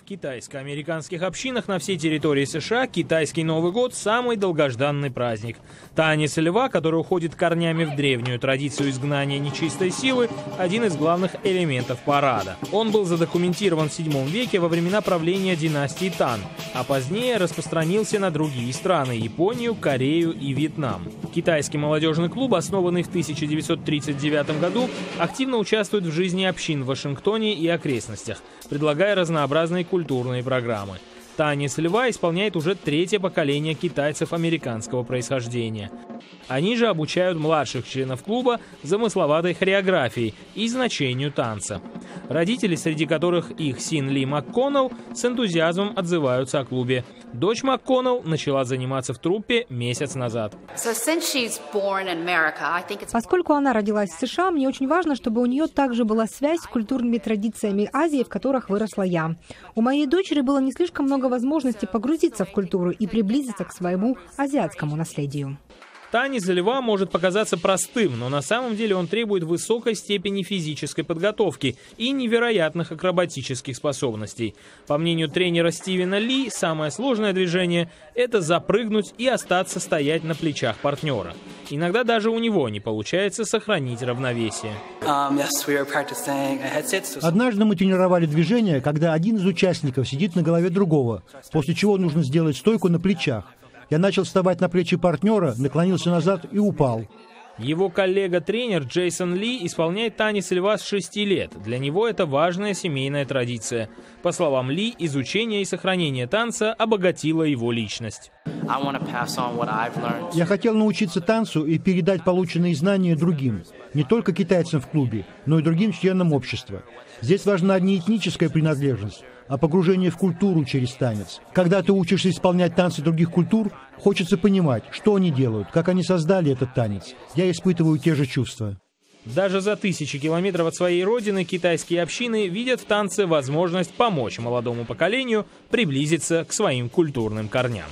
В китайско-американских общинах на всей территории США китайский Новый год – самый долгожданный праздник. Танец льва, который уходит корнями в древнюю традицию изгнания нечистой силы, один из главных элементов парада. Он был задокументирован в VII веке во времена правления династии Тан, а позднее распространился на другие страны – Японию, Корею и Вьетнам. Китайский молодежный клуб, основанный в 1939 году, активно участвует в жизни общин в Вашингтоне и окрестностях, предлагая разнообразные культурные программы. Танец льва исполняет уже третье поколение китайцев американского происхождения. Они же обучают младших членов клуба замысловатой хореографии и значению танца. Родители, среди которых их сын Ли МакКоннелл, с энтузиазмом отзываются о клубе. Дочь МакКоннелл начала заниматься в труппе месяц назад. Поскольку она родилась в США, мне очень важно, чтобы у нее также была связь с культурными традициями Азии, в которых выросла я. У моей дочери было не слишком много возможностей погрузиться в культуру и приблизиться к своему азиатскому наследию. Танец льва может показаться простым, но на самом деле он требует высокой степени физической подготовки и невероятных акробатических способностей. По мнению тренера Стивена Ли, самое сложное движение – это запрыгнуть и остаться стоять на плечах партнера. Иногда даже у него не получается сохранить равновесие. Однажды мы тренировали движение, когда один из участников сидит на голове другого, после чего нужно сделать стойку на плечах. Я начал вставать на плечи партнера, наклонился назад и упал. Его коллега-тренер Джейсон Ли исполняет танец льва с 6 лет. Для него это важная семейная традиция. По словам Ли, изучение и сохранение танца обогатило его личность. Я хотел научиться танцу и передать полученные знания другим. Не только китайцам в клубе, но и другим членам общества. Здесь важна не этническая принадлежность, а погружение в культуру через танец. Когда ты учишься исполнять танцы других культур, хочется понимать, что они делают, как они создали этот танец. Я испытываю те же чувства. Даже за тысячи километров от своей родины китайские общины видят в танце возможность помочь молодому поколению приблизиться к своим культурным корням.